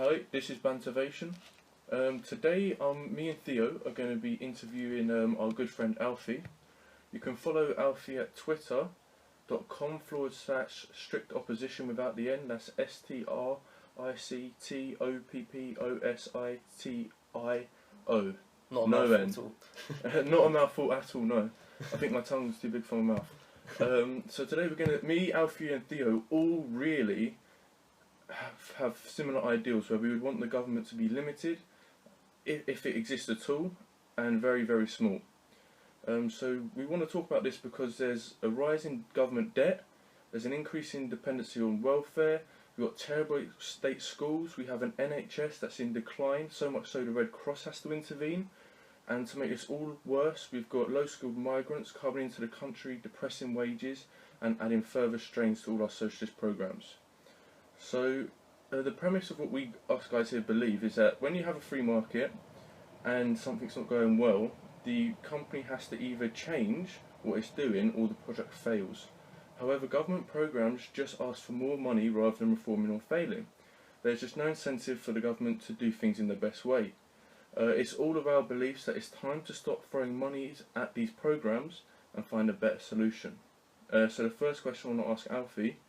Hi, this is Bantivation. Today, me and Theo are going to be interviewing our good friend Alfie. You can follow Alfie at twitter.com/strict opposition without the N. That's STRICTOPPOSITIO. Not a No mouthful N. at all. Not a mouthful at all, no. I think my tongue's too big for my mouth. So today me, Alfie and Theo all really have similar ideals where we would want the government to be limited, if it exists at all, and very, very small. So we want to talk about this because there's a rise in government debt, there's an increase in dependency on welfare, we've got terrible state schools, we have an NHS that's in decline, so much so the Red Cross has to intervene, and to make this all worse, we've got low-skilled migrants coming into the country, depressing wages, and adding further strains to all our socialist programmes. So, the premise of what us guys here believe is that when you have a free market and something's not going well, the company has to either change what it's doing or the project fails. However, government programmes just ask for more money rather than reforming or failing. There's just no incentive for the government to do things in the best way. It's all of our beliefs that it's time to stop throwing money at these programmes and find a better solution. So the first question I want to ask Alfie: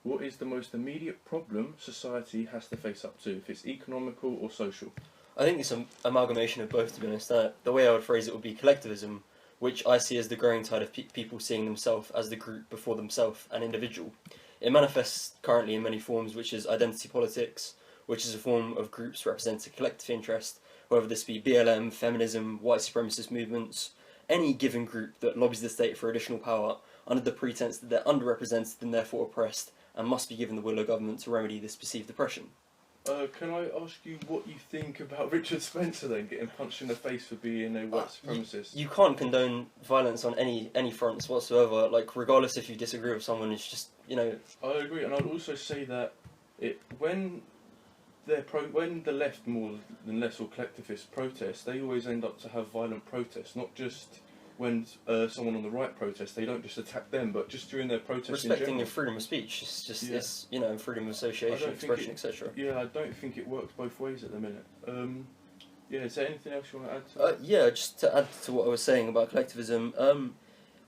what is the most immediate problem society has to face up to, if it's economical or social? I think it's an amalgamation of both, to be honest. The way I would phrase it would be collectivism, which I see as the growing tide of people seeing themselves as the group before themselves, an individual. It manifests currently in many forms, which is identity politics, which is a form of groups representing collective interest, whether this be BLM, feminism, white supremacist movements, any given group that lobbies the state for additional power under the pretense that they're underrepresented and therefore oppressed, and must be given the will of government to remedy this perceived oppression. Can I ask you what you think about Richard Spencer then, getting punched in the face for being a white supremacist? You can't condone violence on any fronts whatsoever, like, regardless if you disagree with someone, it's just, I agree, and I'd also say that when the left more than less or collectivists protest, they always end up to have violent protests, not just when someone on the right protests, they don't just attack them, but just during their protests respecting your freedom of speech, it's just, freedom of association, expression, etc. Yeah, I don't think it works both ways at the minute. Is there anything else you want to add to that? Yeah, just to add to what I was saying about collectivism,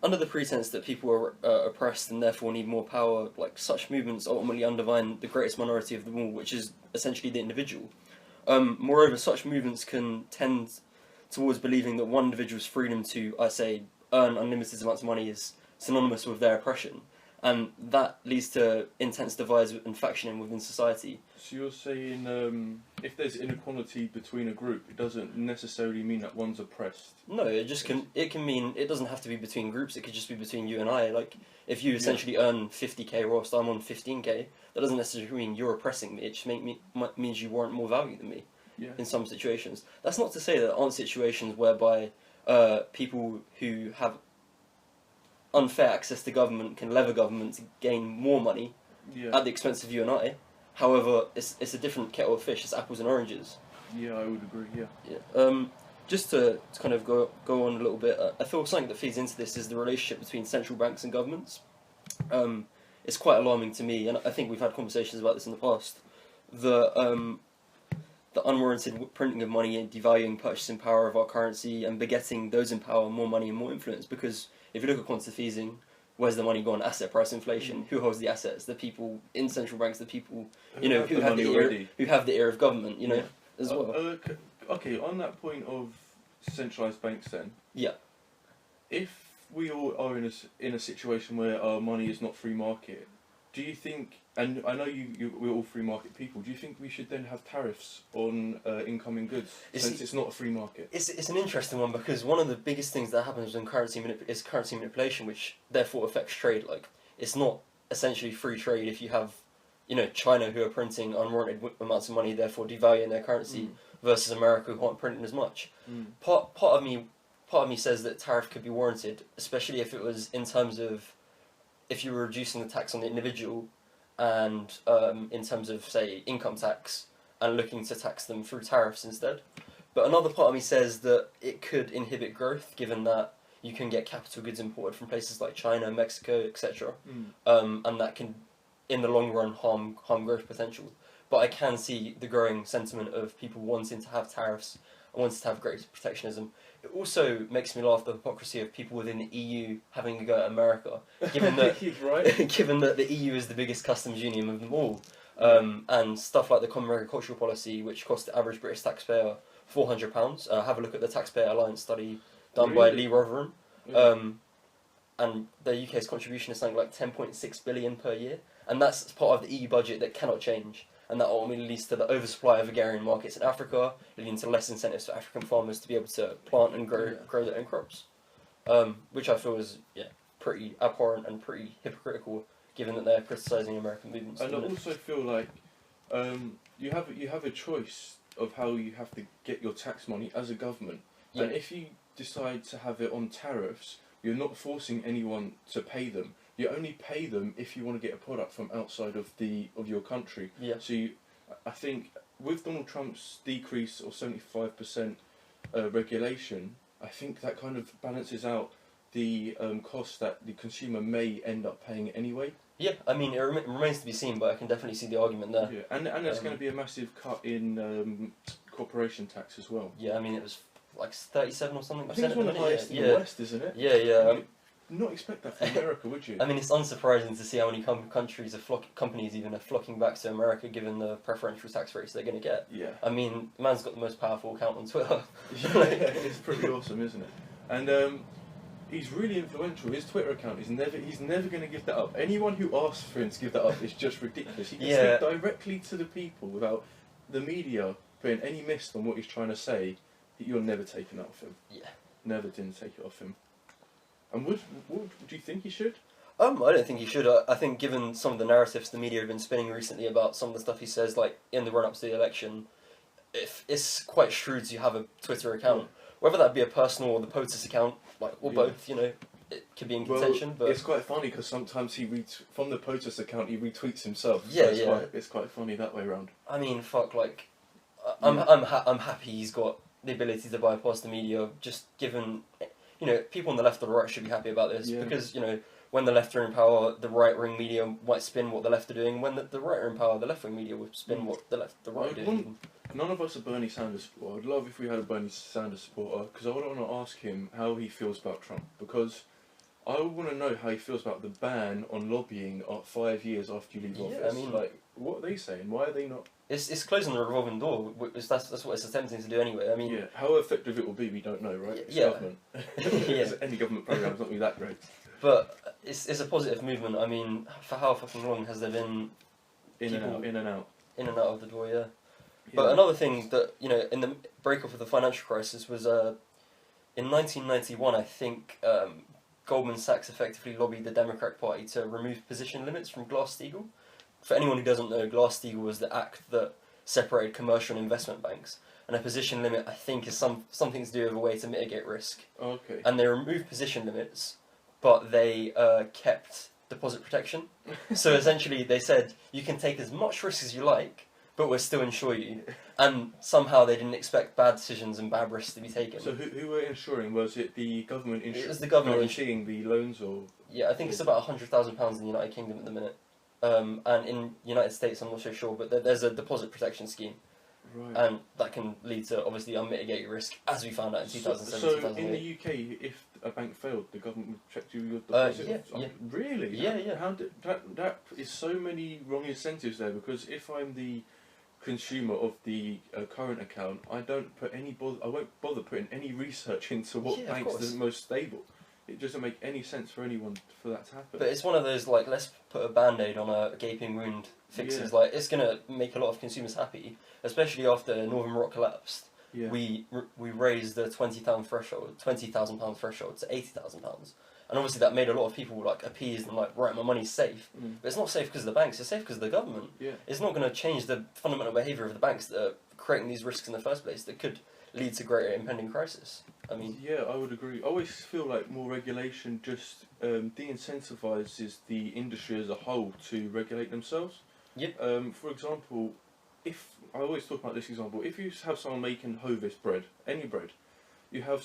under the pretense that people are oppressed and therefore need more power, like, such movements ultimately undermine the greatest minority of them all, which is essentially the individual. Moreover, such movements can tend towards believing that one individual's freedom to, earn unlimited amounts of money is synonymous with their oppression, and that leads to intense divides and factioning within society. So you're saying if there's inequality between a group, it doesn't necessarily mean that one's oppressed? No, it can mean, it doesnn't have to be between groups, it could just be between you and I. Like, if you essentially earn 50k whilst I'm on 15k, that doesn't necessarily mean you're oppressing me, it just means you warrant more value than me. Yeah. In some situations. That's not to say that there aren't situations whereby people who have unfair access to government can lever government to gain more money at the expense of you and I. However, it's a different kettle of fish, it's apples and oranges. Yeah, I would agree, yeah. Just to kind of go on a little bit, I feel something that feeds into this is the relationship between central banks and governments. It's quite alarming to me, and I think we've had conversations about this in the past. The unwarranted printing of money and devaluing purchasing power of our currency and begetting those in power more money and more influence. Because if you look at quantitative easing, where's the money gone? Asset price inflation. Who holds the assets? The people in central banks. The people who have the ear of government. As well. Okay, on that point of centralised banks, then. Yeah. If we all are in a situation where our money is not free market, do you think, and I know we're all free market people, do you think we should then have tariffs on incoming goods, since it's not a free market? It's an interesting one, because one of the biggest things that happens in currency manipulation, which therefore affects trade. Like, it's not essentially free trade if you have, China who are printing unwarranted amounts of money, therefore devaluing their currency, versus America who aren't printing as much. Part of me says that tariff could be warranted, especially if it was in terms of, if you were reducing the tax on the individual, and in terms of, say, income tax, and looking to tax them through tariffs instead. But another part of me says that it could inhibit growth, given that you can get capital goods imported from places like China, Mexico, etc. And that can, in the long run, harm growth potential. but I can see the growing sentiment of people wanting to have tariffs and wanting to have greater protectionism. It also makes me laugh the hypocrisy of people within the EU having to go at America, given that He's right. given that the EU is the biggest customs union of them all, and stuff like the Common Agricultural Policy, which cost the average British taxpayer £400. Have a look at the Taxpayer Alliance study done by Lee Rotherham, Yeah. and the UK's contribution is something like 10.6 billion per year, and that's part of the EU budget that cannot change. And that ultimately leads to the oversupply of agrarian markets in Africa, leading to less incentives for African farmers to be able to plant and grow their own crops, which I feel is pretty abhorrent and pretty hypocritical, given that they're criticising American movements. And I also feel like you have a choice of how you have to get your tax money as a government, and if you decide to have it on tariffs, you're not forcing anyone to pay them. You only pay them if you want to get a product from outside of your country. Yeah. So I think with Donald Trump's decrease of 75% regulation, I think that kind of balances out the cost that the consumer may end up paying anyway. Yeah, I mean, it remains to be seen, but I can definitely see the argument there. Yeah, and there's going to be a massive cut in corporation tax as well. Yeah, I mean, it was like 37 or something. I think it's one of the highest in the West, isn't it? Yeah, yeah. Not expect that from America, would you? I mean, it's unsurprising to see how many companies are flocking back to America, given the preferential tax rates they're going to get. Yeah. I mean, the man's got the most powerful account on Twitter. Yeah, it's pretty awesome, isn't it? And he's really influential. His Twitter account he's never going to give that up. Anyone who asks for him to give that up is just ridiculous. He can speak directly to the people without the media putting any mist on what he's trying to say. You're never taking that off him. Yeah. Never didn't take it off him. And would you think he should? I don't think he should. I think given some of the narratives the media have been spinning recently about some of the stuff he says, like in the run-up to the election, it's quite shrewd to have a Twitter account. Whether that be a personal or the POTUS account, or both, it could be in contention. But it's quite funny because sometimes from the POTUS account he retweets himself. Yeah, so it's quite funny that way around. I mean, fuck, like, I'm happy he's got the ability to bypass the media, just given, people on the left or the right should be happy about this, because, when the left are in power, the right-wing media might spin what the left are doing. When the right are in power, the left-wing media would spin what the right are doing. None of us are Bernie Sanders supporters. I'd love if we had a Bernie Sanders supporter, because I would want to ask him how he feels about Trump, because I want to know how he feels about the ban on lobbying 5 years after you leave office. I mean, what are they saying? Why are they not? It's closing the revolving door. That's what it's attempting to do anyway. I mean, how effective it will be, we don't know, right? It's government. Any government program's not going to be that great. But it's a positive movement. I mean, for how fucking long has there been in and out of the door? Yeah. But another thing that in the break-up of the financial crisis was in 1991, I think Goldman Sachs effectively lobbied the Democratic Party to remove position limits from Glass-Steagall. For anyone who doesn't know, Glass-Steagall was the act that separated commercial and investment banks. And a position limit, I think, is something to do with a way to mitigate risk. Okay. And they removed position limits, but they kept deposit protection. So essentially they said, you can take as much risk as you like, but we'll still insure you. And somehow they didn't expect bad decisions and bad risks to be taken. So who were insuring? Was it the government insuring? It was the government guaranteeing the loans, or? Yeah, I think it's about £100,000 in the United Kingdom at the minute. And in United States, I'm not so sure, but there's a deposit protection scheme. Right. And that can lead to, obviously, unmitigated risk, as we found out in 2007, So 2008. in the UK, if a bank failed, the government would protect you with your deposit? Yeah. Really? Yeah. How did that is so many wrong incentives there, because if I'm the consumer of the current account, I won't bother putting any research into what banks are the most stable. It doesn't make any sense for anyone for that to happen. But it's one of those, let's put a band-aid on a gaping wound fixes. Yeah. It's going to make a lot of consumers happy, especially after Northern Rock collapsed. Yeah. We raised the £20,000 threshold to £80,000. And obviously that made a lot of people appeased and right, my money's safe. But it's not safe because of the banks, it's safe because of the government. Yeah. It's not going to change the fundamental behaviour of the banks that are creating these risks in the first place that could lead to greater impending crisis. I mean... Yeah, I would agree. I always feel like more regulation just de-incentivises the industry as a whole to regulate themselves. Yep. For example, I always talk about this example, if you have someone making Hovis bread, any bread, you have,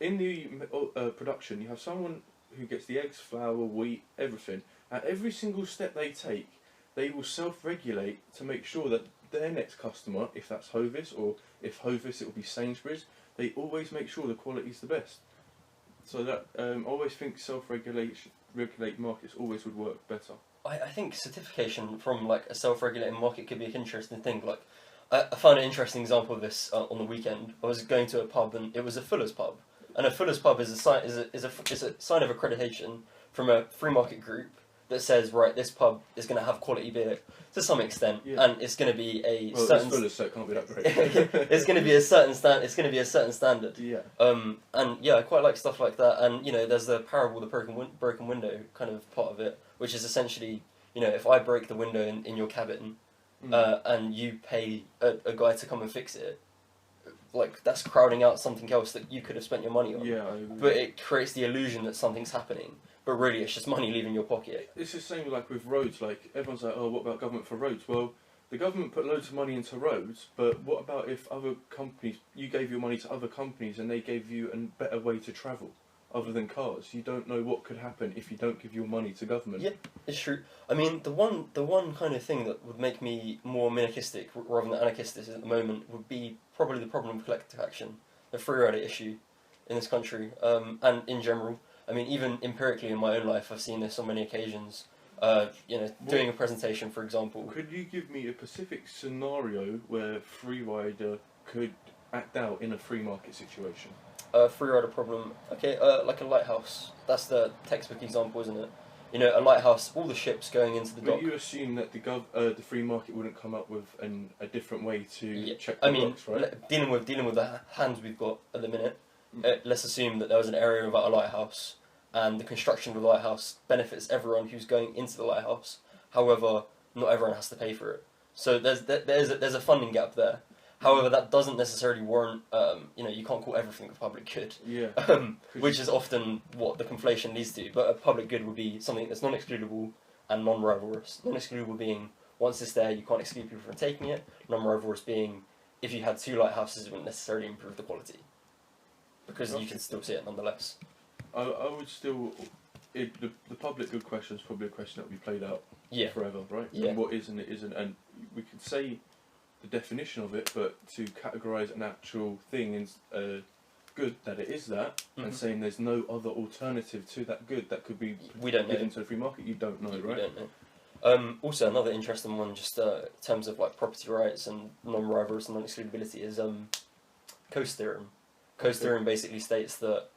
in the production, you have someone who gets the eggs, flour, wheat, everything. At every single step they take, they will self-regulate to make sure that their next customer, if that's Hovis, or if Hovis, it will be Sainsbury's, they always make sure the quality is the best. So that I always think regulated markets always would work better. I think certification from like a self-regulating market could be an interesting thing. Like, I found an interesting example of this on the weekend. I was going to a pub and it was a Fuller's pub, and a Fuller's pub is a sign of accreditation from a free market group that says, right, this pub is going to have quality beer to some extent, and it's going to be a certain. It's Fuller's, so it can't be that great. It's going to be a certain It's going to be a certain standard. Yeah. And yeah, I quite like stuff like that. And you know, there's the parable, the broken window kind of part of it, which is essentially, you know, if I break the window in your cabin, and you pay a guy to come and fix it, like that's crowding out something else that you could have spent your money on. Yeah, I agree. But it creates the illusion that something's happening, but really it's just money leaving your pocket. It's the same like with roads. Like everyone's like, oh, what about government for roads? Well, the government put loads of money into roads, but what about if other companies, you gave your money to other companies and they gave you a better way to travel? Other than cars, you don't know what could happen if you don't give your money to government. Yeah, it's true. I mean, the one kind of thing that would make me more minarchistic rather than anarchistic at the moment would be probably the problem of collective action, the free rider issue in this country, and in general. I mean, even empirically in my own life, I've seen this on many occasions. You know, doing a presentation, for example. Could you give me a specific scenario where free rider could act out in a free market situation? Free rider problem. Okay, like a lighthouse. That's the textbook example, isn't it? You know, a lighthouse. All the ships going into the dock. But you assume that the free market wouldn't come up with a different way to check the docks, right? Dealing with the hands we've got at the minute. Let's assume that there was an area without a lighthouse, and the construction of the lighthouse benefits everyone who's going into the lighthouse. However, not everyone has to pay for it. So there's a funding gap there. However, that doesn't necessarily warrant, you know, you can't call everything a public good. Yeah. Which is often what the conflation leads to. But a public good would be something that's non-excludable and non-rivalrous. Non-excludable being, once it's there, you can't exclude people from taking it. Non-rivalrous being, if you had two lighthouses, it wouldn't necessarily improve the quality. Because you can still see it nonetheless. I would still... the public good question is probably a question that will be played out forever, right? Yeah. And what is and it isn't. And we could say the definition of it, but to categorise an actual thing in good that it is that, and saying there's no other alternative to that good that could be given to the free market, you don't know, right? We don't know. Also, another interesting one, just in terms of like property rights and non-rivalrous and non-excludability, is Coase theorem. Coase theorem basically states that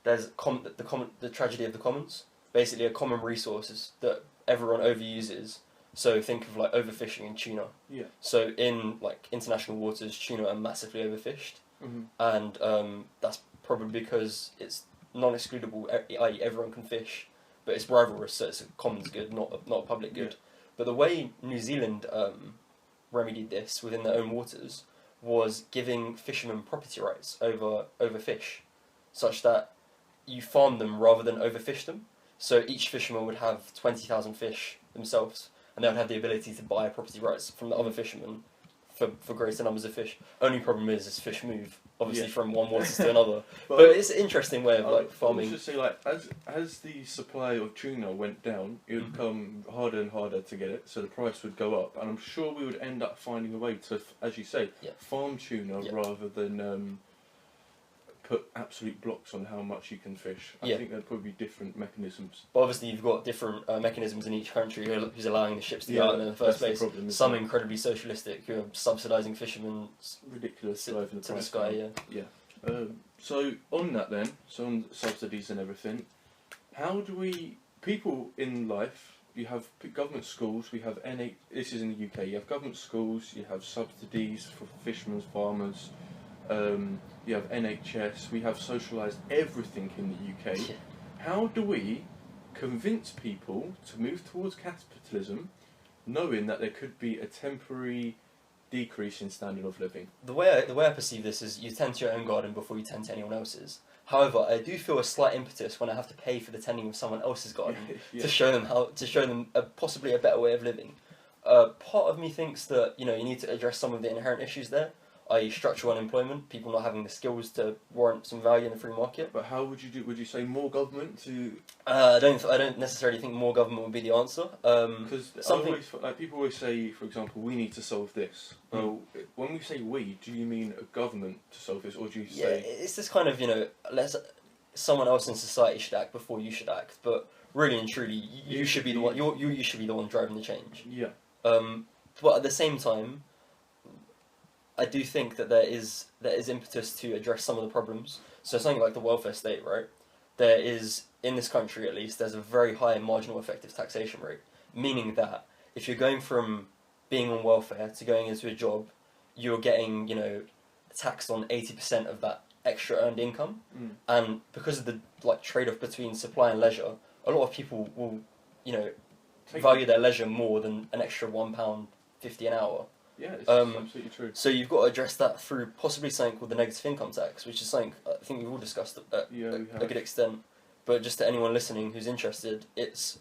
there's the tragedy of the commons. Basically, a common resource is that everyone overuses. So think of like overfishing in tuna. Yeah. So in like international waters, tuna are massively overfished, and that's probably because it's non-excludable, i.e. everyone can fish, but it's rivalrous, so it's a commons good, not a public good. But the way New Zealand remedied this within their own waters was giving fishermen property rights over fish, such that you farm them rather than overfish them. So each fisherman would have 20,000 fish themselves, and they would have the ability to buy property rights from the other fishermen for greater numbers of fish. Only problem is fish move, obviously, from one water to another. but it's an interesting way of like farming. I was just say, like, as the supply of tuna went down, it would become harder and harder to get it, so the price would go up, and I'm sure we would end up finding a way to, as you say, farm tuna rather than put absolute blocks on how much you can fish. I think there'd probably be different mechanisms. But obviously you've got different mechanisms in each country who's allowing the ships to go out in the first place. Some incredibly socialistic who are subsidising fishermen ridiculous to the sky. So on that then, so on subsidies and everything, how do we, people in life, you have government schools, we have this is in the UK, you have government schools, you have subsidies for fishermen, farmers, you have NHS, we have socialised everything in the UK. How do we convince people to move towards capitalism, knowing that there could be a temporary decrease in standard of living? The way I perceive this is you tend to your own garden before you tend to anyone else's. However, I do feel a slight impetus when I have to pay for the tending of someone else's garden to show them possibly a better way of living. Part of me thinks that you need to address some of the inherent issues there. i.e. structural unemployment, people not having the skills to warrant some value in the free market. But how would you do? Would you say more government to? I don't necessarily think more government would be the answer. Because Something like people always say, for example, we need to solve this. Well, when we say we, do you mean a government to solve this, or do you say? it's this kind of, someone else in society should act before you should act, but really and truly, you should be the one. You should be the one driving the change. Yeah. But at the same time, I do think that there is impetus to address some of the problems. So something like the welfare state, right? There is, in this country at least, there's a very high marginal effective taxation rate, meaning that if you're going from being on welfare to going into a job, you're getting, taxed on 80% of that extra earned income. And because of the trade-off between supply and leisure, a lot of people will, value their leisure more than an extra £1.50 an hour. Yeah, it's absolutely true. So you've got to address that through possibly something called the negative income tax, which is something I think we've all discussed at a good extent. But just to anyone listening who's interested, it's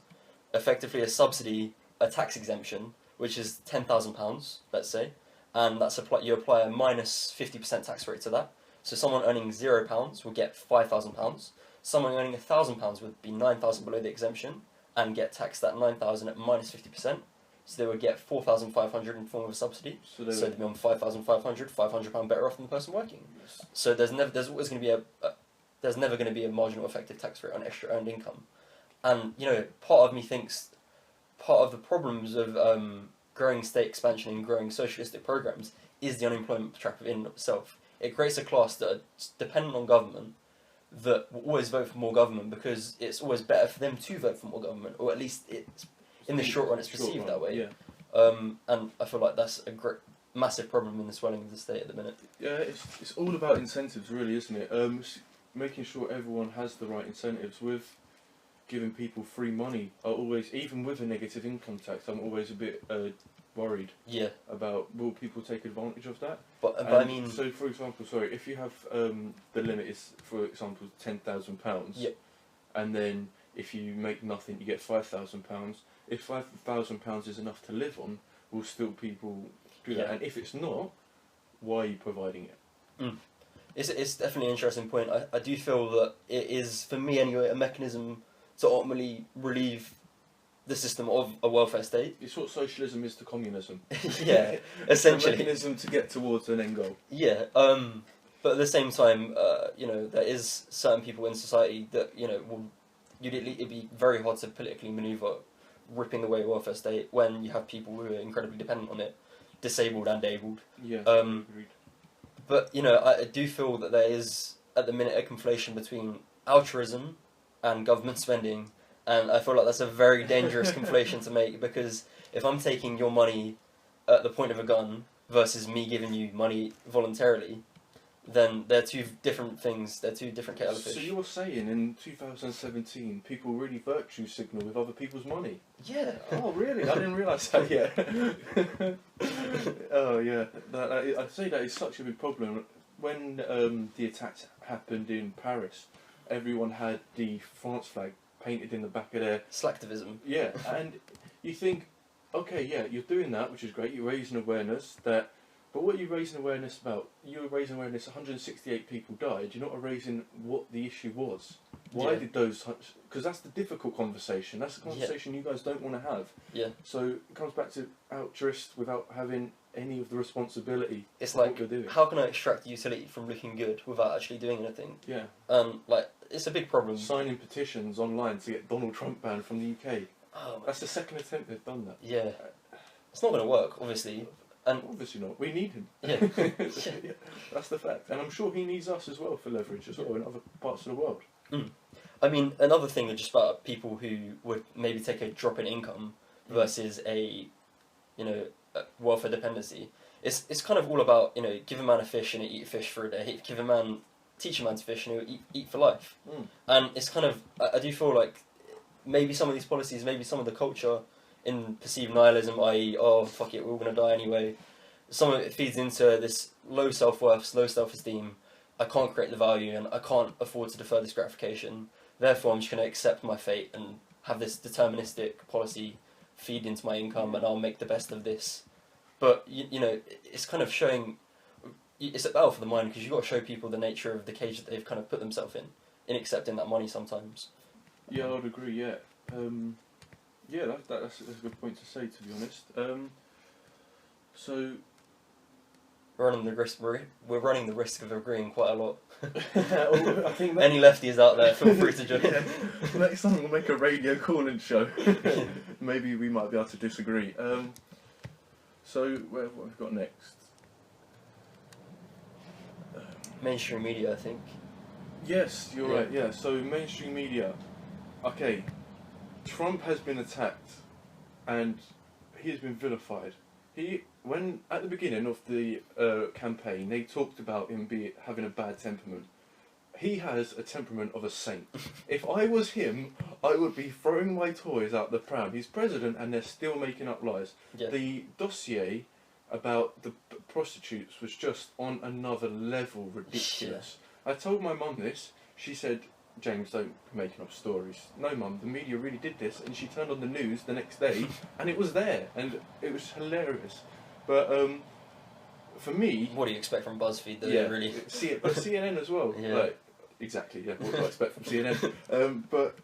effectively a subsidy, a tax exemption, which is £10,000, let's say, and you apply a minus 50% tax rate to that. So someone earning £0 will get £5,000. Someone earning £1,000 would be £9,000 below the exemption and get taxed at £9,000 at minus 50%. So they would get £4,500 in the form of a subsidy. So they'd be on £5,500, £500 better off than the person working. Yes. So there's always going to be there's never going to be a marginal effective tax rate on extra earned income. And part of me thinks part of the problems of growing state expansion and growing socialistic programs is the unemployment trap in and of itself. It creates a class that are dependent on government, that will always vote for more government because it's always better for them to vote for more government, or at least it's in the short run it's perceived that way. Yeah. And I feel like that's a massive problem in the swelling of the state at the minute. Yeah, it's all about incentives, really, isn't it? Making sure everyone has the right incentives. With giving people free money, are always, even with a negative income tax, I'm always a bit worried. Yeah. About will people take advantage of that? But I mean, so for example, if you have the limit is, for example, £10,000. Yep. And then if you make nothing, you get £5,000. If £5,000 is enough to live on, will still people do that? And if it's not, why are you providing it? It's definitely an interesting point. I do feel that it is, for me anyway, a mechanism to ultimately relieve the system of a welfare state. It's what socialism is to communism. Yeah, essentially. It's a mechanism to get towards an end goal. Yeah, but at the same time, there is certain people in society that, it'd be very hard to politically manoeuvre ripping away a welfare state when you have people who are incredibly dependent on it, disabled and abled. Yeah, agreed. But, I do feel that there is, at the minute, a conflation between altruism and government spending, and I feel like that's a very dangerous conflation to make, because if I'm taking your money at the point of a gun versus me giving you money voluntarily, then they're two different things, they're two different kettle of fish. So you're saying in 2017 people really virtue signal with other people's money? Yeah. Oh really? I didn't realise that yet. Oh yeah, I'd say that is such a big problem. When the attacks happened in Paris, everyone had the France flag painted in the back of their... Slacktivism. Yeah, and you think, okay, yeah, you're doing that, which is great, you're raising awareness, but what are you raising awareness about? You're raising awareness 168 people died, you're not raising what the issue was. Why did those... Because that's the difficult conversation, that's the conversation you guys don't want to have. Yeah. So it comes back to altruist without having any of the responsibility. It's of like, what you're doing. How can I extract utility from looking good without actually doing anything? Yeah. It's a big problem. Signing petitions online to get Donald Trump banned from the UK. Oh, that's the second attempt they've done that. Yeah. It's not going to work, obviously. And obviously not. We need him. Yeah. Yeah. That's the fact. And I'm sure he needs us as well for leverage as well in other parts of the world. I mean, another thing is just about people who would maybe take a drop in income versus a welfare dependency. It's kind of all about, give a man a fish and he'll eat fish for a day. Teach a man to fish and he'll eat for life. And it's kind of, I do feel like maybe some of these policies, maybe some of the culture in perceived nihilism, i.e., oh, fuck it, we're all going to die anyway, some of it feeds into this low self-worth, low self-esteem. I can't create the value and I can't afford to defer this gratification. Therefore, I'm just going to accept my fate and have this deterministic policy feed into my income and I'll make the best of this. But, it's kind of showing it's a battle for the mind because you've got to show people the nature of the cage that they've kind of put themselves in accepting that money sometimes. Yeah, I would agree. Yeah, yeah, that's a good point to say. To be honest, so We're running the risk of agreeing quite a lot. I think Any lefties out there, feel free to join. Yeah. Next time we'll make a radio call-in show. Maybe we might be able to disagree. So what have we got next? Mainstream media, I think. Yes, you're right. Yeah. So mainstream media. Okay, Trump has been attacked, and he has been vilified. When at the beginning of the campaign, they talked about him having a bad temperament. He has a temperament of a saint. If I was him, I would be throwing my toys out the pram. He's president, and they're still making up lies. Yeah. The dossier about the prostitutes was just on another level ridiculous. I told my mum this. She said, "James, don't be making up stories." No, Mum, the media really did this, and she turned on the news the next day, and it was there, and it was hilarious. But for me, What do you expect from BuzzFeed, though? yeah, Really? but CNN as well. Yeah. Like, exactly. Yeah, what do I expect from CNN? But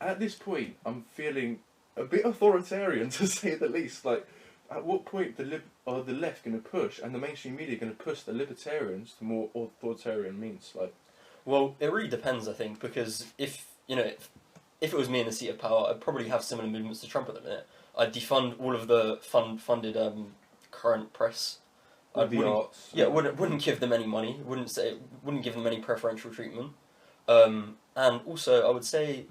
at this point, I'm feeling a bit authoritarian, to say the least. Like, at what point are the left going to push, and the mainstream media going to push the libertarians to more authoritarian means? Like, Well, it really depends, I think, because if it was me in the seat of power, I'd probably have similar movements to Trump at the minute. I'd defund all of the funded current press. the arts. Yeah, wouldn't give them any money. Wouldn't give them any preferential treatment. And also, I would say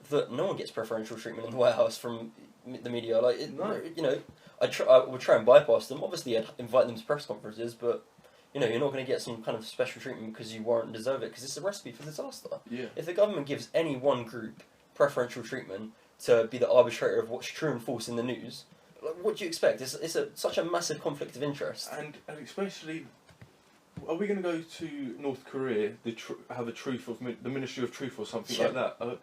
that no one gets preferential treatment in the White House from the media. Like, No. I would try and bypass them. Obviously, I'd invite them to press conferences, but you're not going to get some kind of special treatment because you warrant and deserve it, because it's a recipe for disaster. Yeah. If the government gives any one group preferential treatment to be the arbitrator of what's true and false in the news, like, what do you expect? It's such a massive conflict of interest. And especially, are we going to go to North Korea, have a truth of the Ministry of Truth or something like that?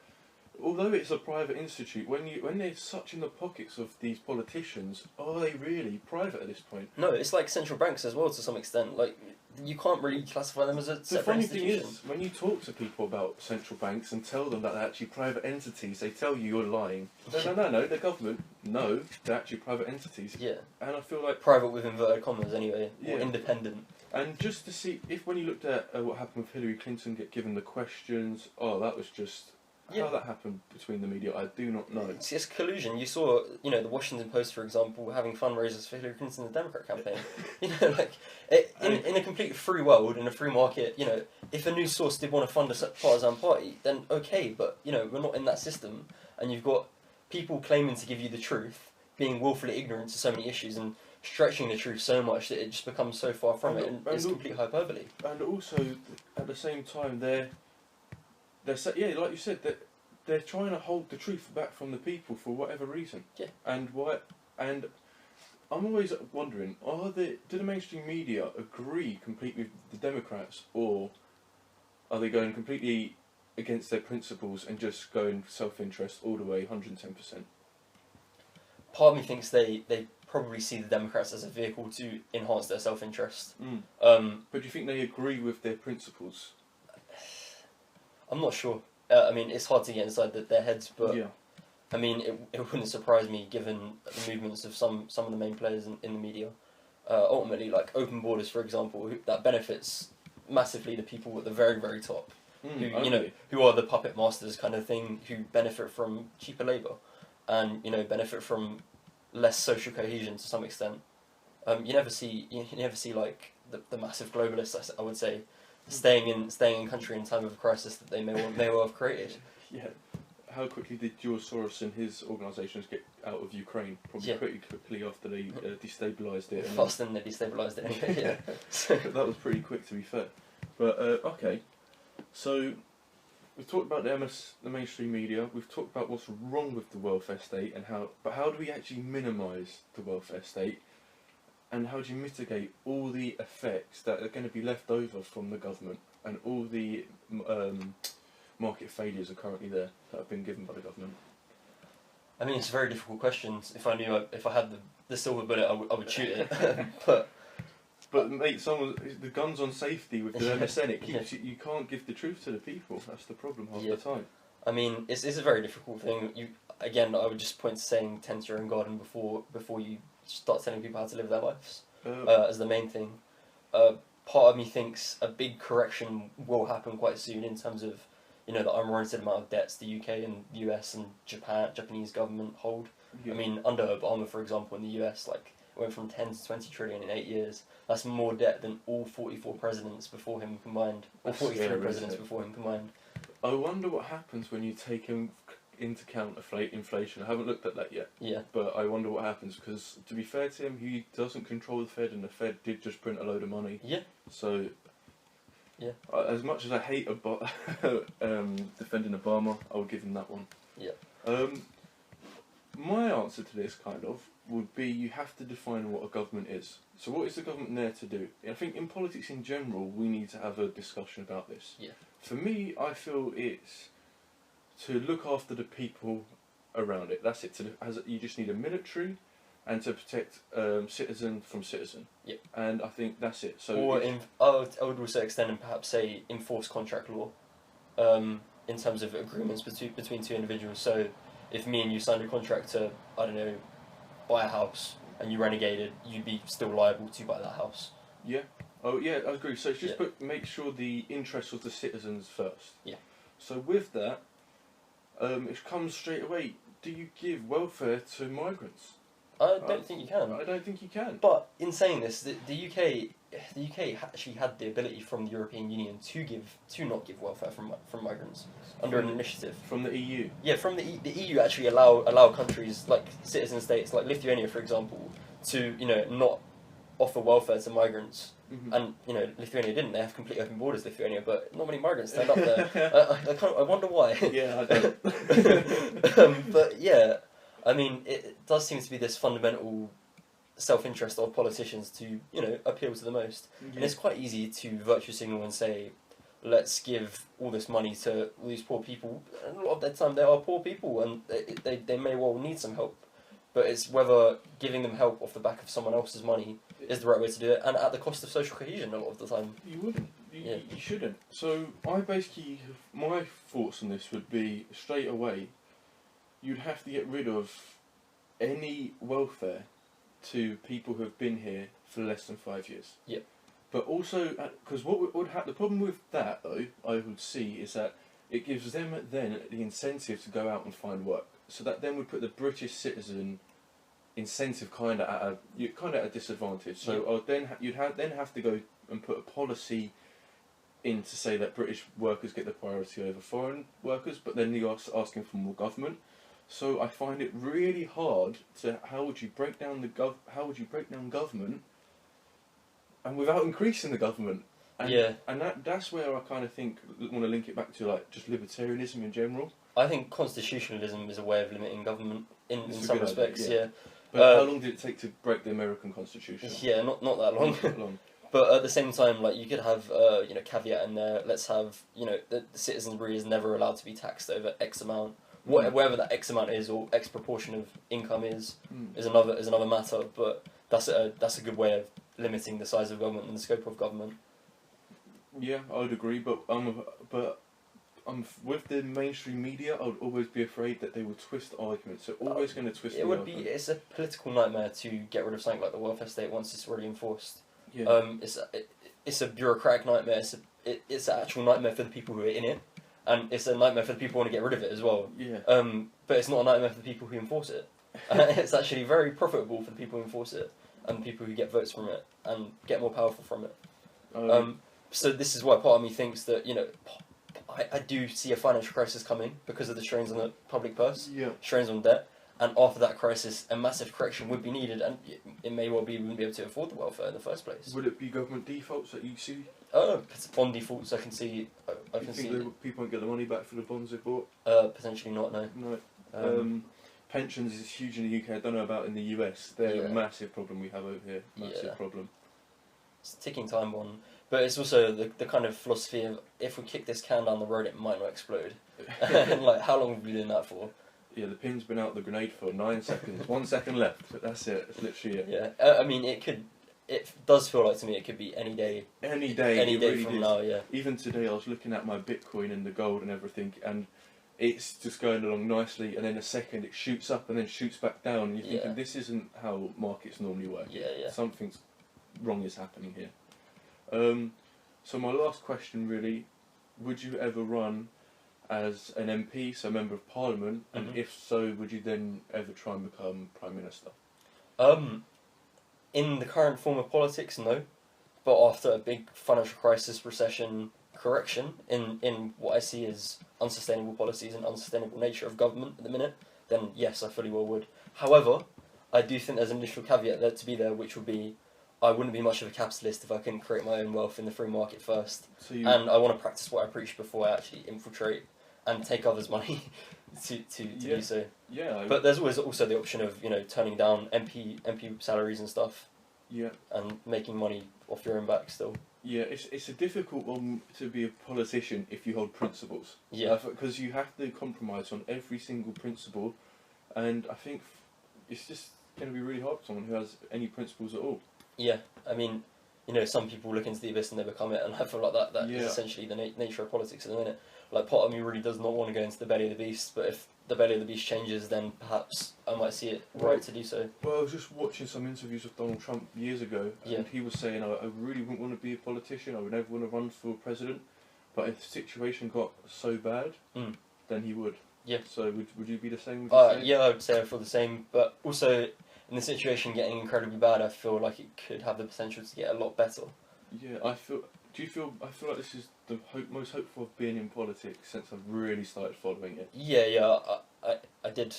Although it's a private institute, when they're such in the pockets of these politicians, are they really private at this point? No, it's like central banks as well to some extent. Like, you can't really classify them as a The separate funny institution. thing is, when you talk to people about central banks and tell them that they're actually private entities, they tell you you're lying. No, the government, no, they're actually private entities. Yeah. And I feel like... Private with inverted commas, anyway. Yeah. Or independent. And just to see, when you looked at what happened with Hillary Clinton given the questions, that was just... Yeah. How that happened between the media, I do not know. It's collusion. You saw, the Washington Post, for example, having fundraisers for Hillary Clinton in the Democrat campaign. In a complete free world, in a free market, if a news source did want to fund a partisan party, then okay, but, we're not in that system, and you've got people claiming to give you the truth, being willfully ignorant to so many issues, and stretching the truth so much that it just becomes so far from it, and it's complete hyperbole. And also, at the same time, they're like you said, they're trying to hold the truth back from the people for whatever reason. Yeah. And I'm always wondering, do the mainstream media agree completely with the Democrats, or are they going completely against their principles and just going self-interest all the way, 110%? Part of me thinks they probably see the Democrats as a vehicle to enhance their self-interest. But do you think they agree with their principles? I'm not sure. It's hard to get inside their heads, but yeah. It wouldn't surprise me given the movements of some of the main players in the media. Ultimately, like open borders, for example, that benefits massively the people at the very, very top, who are the puppet masters kind of thing, who benefit from cheaper labour, and benefit from less social cohesion to some extent. You never see like the massive globalists, I would say, staying in country in time of a crisis that they may well have created. Yeah. How quickly did George Soros and his organisations get out of Ukraine? Probably pretty quickly after they destabilised it. Faster than they destabilised it anyway, yeah. So that was pretty quick, to be fair. But, okay. So, we've talked about the mainstream media, we've talked about what's wrong with the welfare state, and how do we actually minimise the welfare state? And how do you mitigate all the effects that are going to be left over from the government and all the market failures are currently there that have been given by the government? It's a very difficult question. If I had the silver bullet, I would shoot it. But But mate, the gun's on safety with the MSN. It keeps you can't give the truth to the people. That's the problem half the time. I mean, it's a very difficult thing. Again, I would just point to saying tend to your own garden before you start telling people how to live their lives as the main thing. Part of me thinks a big correction will happen quite soon in terms of, you know, the unwarranted amount of debts the UK and US and Japanese government hold. Yeah. I mean, under Obama, for example, in the US, like, it went from 10 to 20 trillion in 8 years. That's more debt than all 44 presidents before him combined, or 43 presidents before him combined. I wonder what happens when you take into account inflation. I haven't looked at that yet. Yeah. But I wonder what happens, because to be fair to him, he doesn't control the Fed, and the Fed did just print a load of money. Yeah. So, yeah. As much as I hate defending Obama, I would give him that one. Yeah. My answer to this kind of would be you have to define what a government is. So what is the government there to do? I think in politics in general, we need to have a discussion about this. Yeah. For me, I feel it's to look after the people around it. That's it. You just need a military, and to protect citizen from citizen. Yep. And I think that's it. So. Or I would also extend and perhaps say enforce contract law, in terms of agreements between two individuals. So, if me and you signed a contract to, I don't know, buy a house, and you renegated, you'd be still liable to buy that house. Yeah. Oh yeah, I agree. So it's just make sure the interests of the citizens first. Yeah. So with that, it comes straight away. Do you give welfare to migrants? I don't think you can. I don't think you can. But in saying this, the UK actually had the ability from the European Union to not give welfare from migrants under an initiative from the EU. Yeah, from the EU actually allow countries like citizen states like Lithuania, for example, to, you know, not offer welfare to migrants. Mm-hmm. And, you know, Lithuania didn't. They have completely open borders, Lithuania, but not many migrants turned up there. I wonder why. Yeah, I don't. But yeah, I mean, it does seem to be this fundamental self-interest of politicians to, you know, appeal to the most. Yeah. And it's quite easy to virtue signal and say, let's give all this money to all these poor people. And a lot of the time they are poor people, and they may well need some help. But it's whether giving them help off the back of someone else's money is the right way to do it, and at the cost of social cohesion a lot of the time. You wouldn't. You shouldn't. So I basically, my thoughts on this would be, straight away, you'd have to get rid of any welfare to people who have been here for less than 5 years. Yeah. But also, because what would happen, the problem with that though, I would see, is that it gives them then the incentive to go out and find work. So that then would put the British citizen incentive kind of at a disadvantage. So you'd have to go and put a policy in to say that British workers get the priority over foreign workers, but then you're asking for more government. So I find it really hard to how would you break down government, and without increasing the government. And that's where I kind of want to link it back to like just libertarianism in general. I think constitutionalism is a way of limiting government in some respects. Yeah. But how long did it take to break the American Constitution? Yeah, not that long. Not that long. But at the same time, like, you could have you know, caveat in there. Let's have, you know, the citizenry is never allowed to be taxed over X amount. Whatever that X amount is, or X proportion of income is another matter. But that's a good way of limiting the size of government and the scope of government. Yeah, I would agree, but with the mainstream media, I would always be afraid that they will twist arguments. They're always going to twist. It's a political nightmare to get rid of something like the welfare state once it's already enforced. Yeah. It's a bureaucratic nightmare. It's an actual nightmare for the people who are in it, and it's a nightmare for the people who want to get rid of it as well. Yeah. But it's not a nightmare for the people who enforce it. It's actually very profitable for the people who enforce it and the people who get votes from it and get more powerful from it. So this is why part of me thinks that, you know, I do see a financial crisis coming because of the strains on the public purse, strains on debt, and after that crisis, a massive correction would be needed, and it may well be we wouldn't be able to afford the welfare in the first place. Would it be government defaults that you see? Bond defaults, I can see. I can see. People won't get the money back for the bonds they bought? Potentially not, no. No. Pensions is huge in the UK. I don't know about in the US. They're a massive problem we have over here. Massive problem. It's a ticking time bomb. But it's also the kind of philosophy of, if we kick this can down the road, it might not explode. And like, how long have we been doing that for? Yeah, the pin's been out the grenade for 9 seconds. 1 second left, but that's it. It's literally it. Yeah, I mean, it could it does feel like to me it could be any day. Any day, Any it day really from is. now, yeah. Even today, I was looking at my Bitcoin and the gold and everything, and it's just going along nicely, and then a second it shoots up and then shoots back down, and you're thinking, Yeah. this isn't how markets normally work. Yeah. Something's wrong is happening here. So my last question really, would you ever run as an MP, so Member of Parliament, and Mhm. if so, would you then ever try and become Prime Minister? In the current form of politics, no. But after a big financial crisis, recession, correction, in what I see as unsustainable policies and unsustainable nature of government at the minute, then yes, I fully well would. However, I do think there's an initial caveat there to be there, which would be I wouldn't be much of a capitalist if I couldn't create my own wealth in the free market first. So you, And I want to practice what I preach before I actually infiltrate and take others' money to Yeah. do so. yeah, But there's always also the option of turning down MP salaries and stuff yeah. and making money off your own back still. Yeah, it's a difficult one to be a politician if you hold principles. Yeah. Because you have to compromise on every single principle, and I think it's just going to be really hard for someone who has any principles at all. Yeah, I mean, some people look into the abyss and they become it, and I feel like that is Yeah. essentially the nature of politics at the minute. Like, part of me really does not want to go into the belly of the beast, but if the belly of the beast changes, then perhaps I might see it right to do so. Well, I was just watching some interviews with Donald Trump years ago, Yeah. and he was saying, I really wouldn't want to be a politician, I would never want to run for president, but if the situation got so bad, then he would. Yeah. So would you be the same? Would you say? Yeah, I would say I feel the same, but also in the situation getting incredibly bad, I feel like it could have the potential to get a lot better. Yeah, I feel like this is the most hopeful of being in politics since I've really started following it. Yeah, I did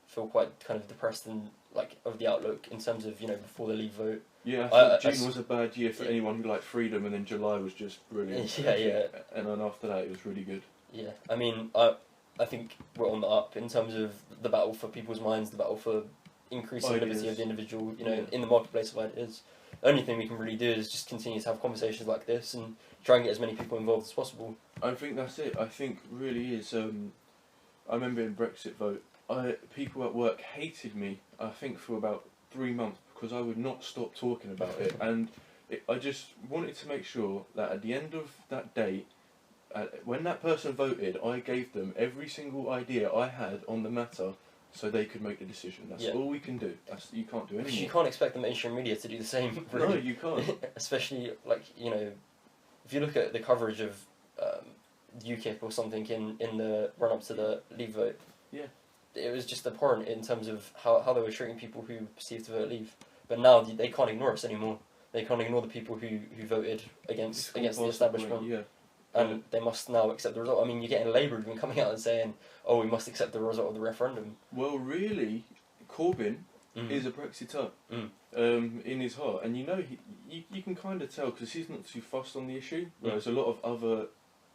feel quite kind of depressed and of the outlook in terms of before the Leave vote. Yeah, I thought June was a bad year for anyone who liked freedom, and then July was just brilliant. Yeah. And then after that, it was really good. Yeah, I mean, I think we're on the up in terms of the battle for people's minds, the battle for increasing the liberty of the individual, in the marketplace of ideas. The only thing we can really do is just continue to have conversations like this and try and get as many people involved as possible. I think that's it. I think really is. I remember in Brexit vote, people at work hated me. I think for about 3 months because I would not stop talking about it, and I just wanted to make sure that at the end of that day, when that person voted, I gave them every single idea I had on the matter, so they could make the decision. That's all we can do. You can't do anything. You can't expect the mainstream media to do the same. Really. No, you can't. Especially if you look at the coverage of UKIP or something in the run up to the Leave vote. Yeah. It was just abhorrent in terms of how they were treating people who perceived to vote Leave. But now they can't ignore us anymore. They can't ignore the people who voted against the establishment. Yeah. And they must now accept the result. I mean, you're getting Labour even coming out and saying, "Oh, we must accept the result of the referendum." Well, really, Corbyn is a Brexiter in his heart, and you can kind of tell because he's not too fussed on the issue. Whereas a lot of other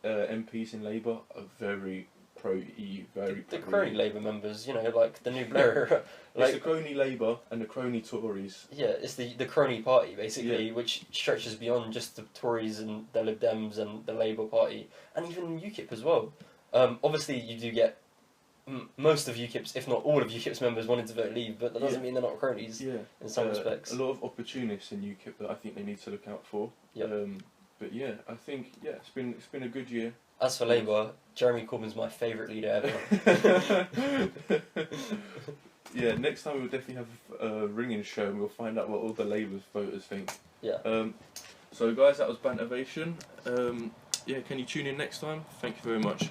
MPs in Labour are very pro-EU, very pro-EU. The crony Labour members, like the new Blair. It's the crony Labour and the crony Tories. Yeah, it's the crony party, basically, which stretches beyond just the Tories and the Lib Dems and the Labour Party, and even UKIP as well. Obviously, you do get most of UKIP's, if not all of UKIP's members wanted to vote Leave, but that doesn't mean they're not cronies in some respects. A lot of opportunists in UKIP that I think they need to look out for. Yep. But yeah, I think it's been a good year. As for Labour, Jeremy Corbyn's my favourite leader ever. Yeah, next time we'll definitely have a ringing show and we'll find out what all the Labour voters think. Yeah. So guys, that was Bantivation. Can you tune in next time? Thank you very much.